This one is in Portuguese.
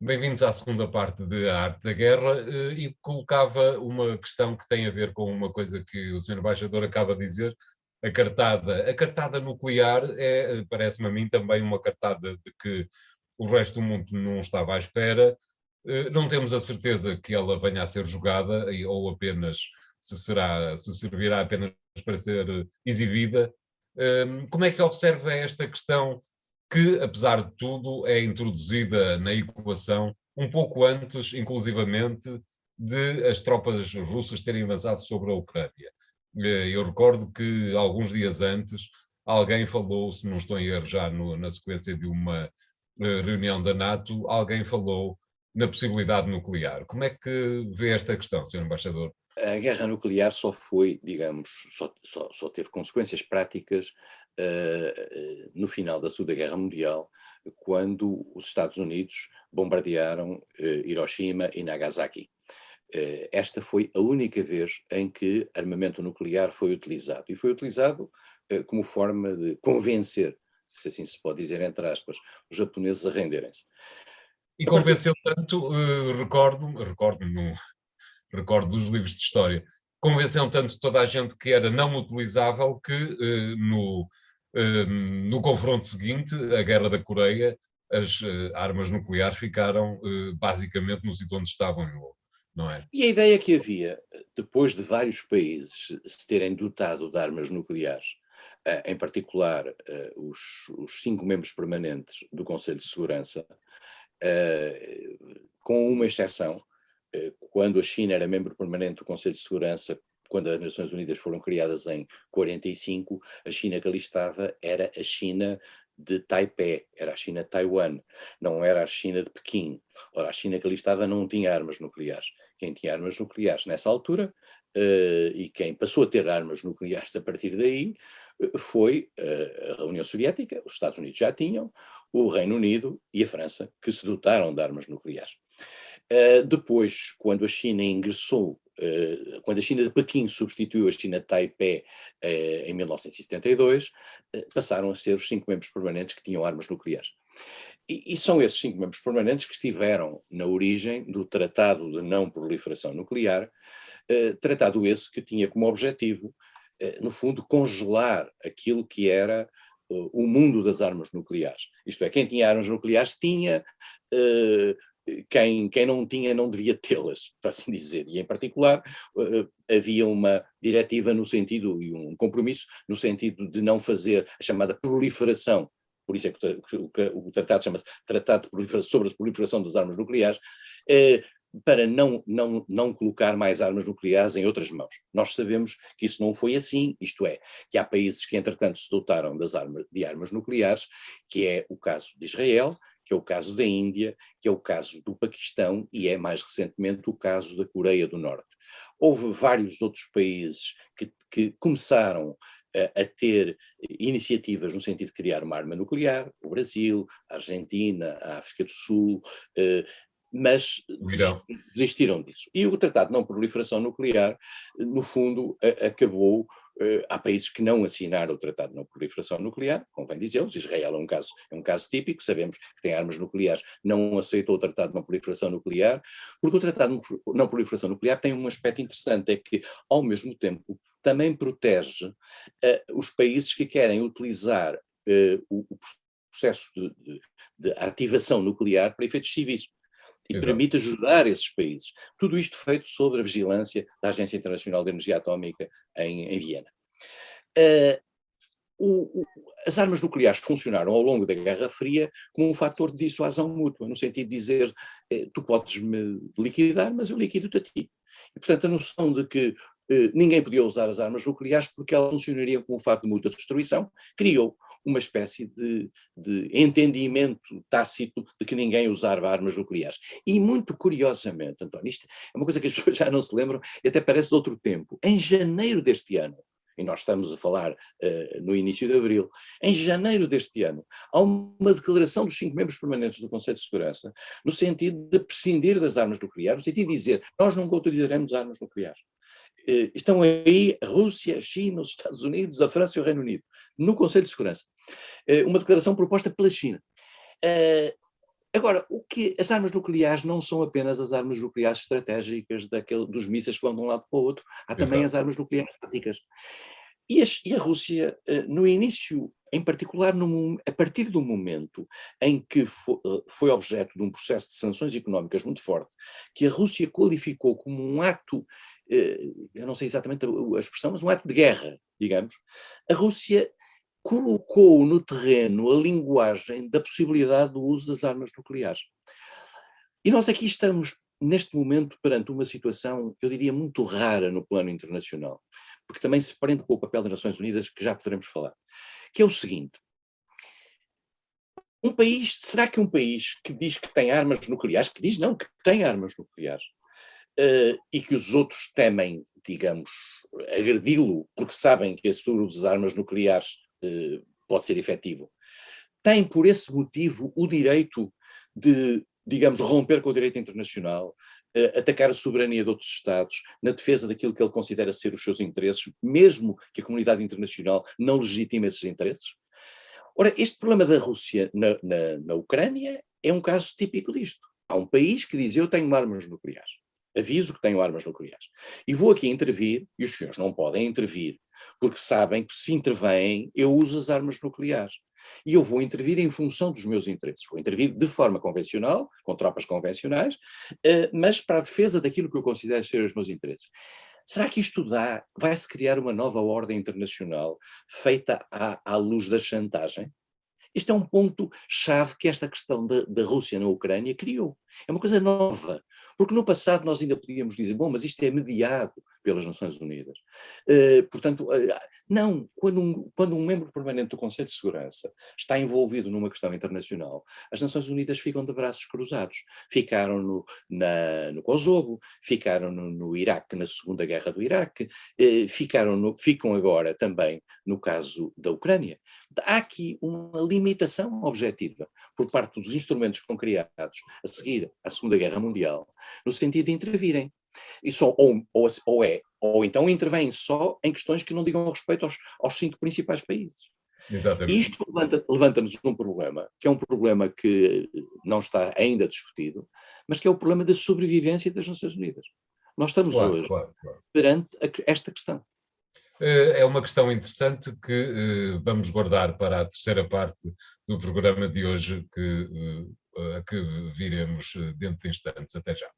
Bem-vindos à segunda parte de A Arte da Guerra e colocava uma questão que tem a ver com uma coisa que o Sr. Embaixador acaba de dizer, a cartada. A cartada nuclear é, parece-me a mim, também uma cartada de que o resto do mundo não estava à espera. Não temos a certeza que ela venha a ser jogada ou apenas se servirá apenas para ser exibida. Como é que observa esta questão que, apesar de tudo, é introduzida na equação um pouco antes, inclusivamente, de as tropas russas terem avançado sobre a Ucrânia? Eu recordo que, alguns dias antes, alguém falou, se não estou em erro já na sequência de uma reunião da NATO, alguém falou na possibilidade nuclear. Como é que vê esta questão, Sr. Embaixador? A guerra nuclear só foi, digamos, só teve consequências práticas no final da Segunda Guerra Mundial, quando os Estados Unidos bombardearam Hiroshima e Nagasaki. Esta foi a única vez em que armamento nuclear foi utilizado. E foi utilizado como forma de convencer, se assim se pode dizer, entre aspas, os japoneses a renderem-se. E A partir convenceu tanto, recordo dos livros de história, convenceram tanto toda a gente que era não utilizável que no confronto seguinte, a Guerra da Coreia, as armas nucleares ficaram basicamente no sítio onde estavam, não é? E a ideia que havia, depois de vários países se terem dotado de armas nucleares, em particular os 5 membros permanentes do Conselho de Segurança, eh, com uma exceção, quando a China era membro permanente do Conselho de Segurança, quando as Nações Unidas foram criadas em 45, a China que ali estava era a China de Taipei, era a China de Taiwan, não era a China de Pequim. Ora, a China que ali estava não tinha armas nucleares. Quem tinha armas nucleares nessa altura, e quem passou a ter armas nucleares a partir daí, foi a União Soviética, os Estados Unidos já tinham, o Reino Unido e a França, que se dotaram de armas nucleares. Depois, quando a China ingressou, quando a China de Pequim substituiu a China de Taipei em 1972, passaram a ser os 5 membros permanentes que tinham armas nucleares. E são esses 5 membros permanentes que estiveram na origem do Tratado de Não Proliferação Nuclear, tratado esse que tinha como objetivo, no fundo, congelar aquilo que era o mundo das armas nucleares. Isto é, quem tinha armas nucleares tinha, quem não tinha não devia tê-las, para assim dizer. E, em particular, havia uma diretiva no sentido, e um compromisso, no sentido de não fazer a chamada proliferação. Por isso é que o tratado chama-se Tratado sobre a Proliferação das Armas Nucleares, para não colocar mais armas nucleares em outras mãos. Nós sabemos que isso não foi assim, isto é, que há países que entretanto se dotaram de armas nucleares, que é o caso de Israel, que é o caso da Índia, que é o caso do Paquistão e é mais recentemente o caso da Coreia do Norte. Houve vários outros países que começaram a ter iniciativas no sentido de criar uma arma nuclear, o Brasil, a Argentina, a África do Sul, mas O Irão. desistiram disso. E o Tratado de Não Proliferação Nuclear, no fundo, acabou. Há países que não assinaram o Tratado de Não Proliferação Nuclear, convém dizê-los. Israel é um caso típico, sabemos que tem armas nucleares, não aceitou o Tratado de Não Proliferação Nuclear, porque o Tratado de Não Proliferação Nuclear tem um aspecto interessante, é que, ao mesmo tempo, também protege os países que querem utilizar o processo de ativação nuclear para efeitos civis e Exato. permite ajudar esses países. Tudo isto feito sob a vigilância da Agência Internacional de Energia Atómica em Viena. As armas nucleares funcionaram ao longo da Guerra Fria como um fator de dissuasão mútua, no sentido de dizer tu podes me liquidar, mas eu liquido-te a ti. E, portanto, a noção de que ninguém podia usar as armas nucleares porque elas funcionariam como um fato de mútua destruição, criou uma espécie de entendimento tácito de que ninguém usava armas nucleares. E muito curiosamente, António, isto é uma coisa que as pessoas já não se lembram e até parece de outro tempo, em janeiro deste ano, e nós estamos a falar no início de abril, em janeiro deste ano, há uma declaração dos 5 membros permanentes do Conselho de Segurança no sentido de prescindir das armas nucleares, no sentido de dizer, nós nunca utilizaremos armas nucleares. Estão aí a Rússia, a China, os Estados Unidos, a França e o Reino Unido, no Conselho de Segurança. Uma declaração proposta pela China. Agora, as armas nucleares não são apenas as armas nucleares estratégicas dos mísseis que vão de um lado para o outro, há também Exato. as armas nucleares táticas. E a Rússia, no início, em particular, a partir do momento em que foi objeto de um processo de sanções económicas muito forte, que a Rússia qualificou como um ato, eu não sei exatamente a expressão, mas um ato de guerra, digamos, a Rússia colocou no terreno a linguagem da possibilidade do uso das armas nucleares. E nós aqui estamos, neste momento, perante uma situação, eu diria, muito rara no plano internacional, porque também se prende com o papel das Nações Unidas, que já poderemos falar, que é o seguinte: será que um país que diz que tem armas nucleares, que diz não, que tem armas nucleares, e que os outros temem, digamos, agredi-lo, porque sabem que esse uso das armas nucleares pode ser efetivo, tem por esse motivo o direito de, digamos, romper com o direito internacional, atacar a soberania de outros Estados, na defesa daquilo que ele considera ser os seus interesses, mesmo que a comunidade internacional não legitime esses interesses? Ora, este problema da Rússia na Ucrânia é um caso típico disto. Há um país que diz: eu tenho armas nucleares, aviso que tenho armas nucleares, e vou aqui intervir, e os senhores não podem intervir, porque sabem que se intervêm, eu uso as armas nucleares. E eu vou intervir em função dos meus interesses. Vou intervir de forma convencional, com tropas convencionais, mas para a defesa daquilo que eu considero ser os meus interesses. Será que isto vai-se criar uma nova ordem internacional feita à luz da chantagem? Este é um ponto-chave que esta questão da Rússia na Ucrânia criou. É uma coisa nova, porque no passado nós ainda podíamos dizer: bom, mas isto é mediado pelas Nações Unidas. Portanto, não, quando um membro permanente do Conselho de Segurança está envolvido numa questão internacional, as Nações Unidas ficam de braços cruzados. Ficaram no Kosovo, ficaram no Iraque, na Segunda Guerra do Iraque, ficam agora também no caso da Ucrânia. Há aqui uma limitação objetiva por parte dos instrumentos que foram criados a seguir à Segunda Guerra Mundial, no sentido de intervirem. E ou então intervêm só em questões que não digam respeito aos 5 principais países. E Exatamente. isto levanta-nos um problema, que é um problema que não está ainda discutido, mas que é o problema da sobrevivência das Nações Unidas. Nós estamos Claro, hoje claro, claro. perante esta questão. É uma questão interessante que vamos guardar para a terceira parte do programa de hoje, a que viremos dentro de instantes. Até já.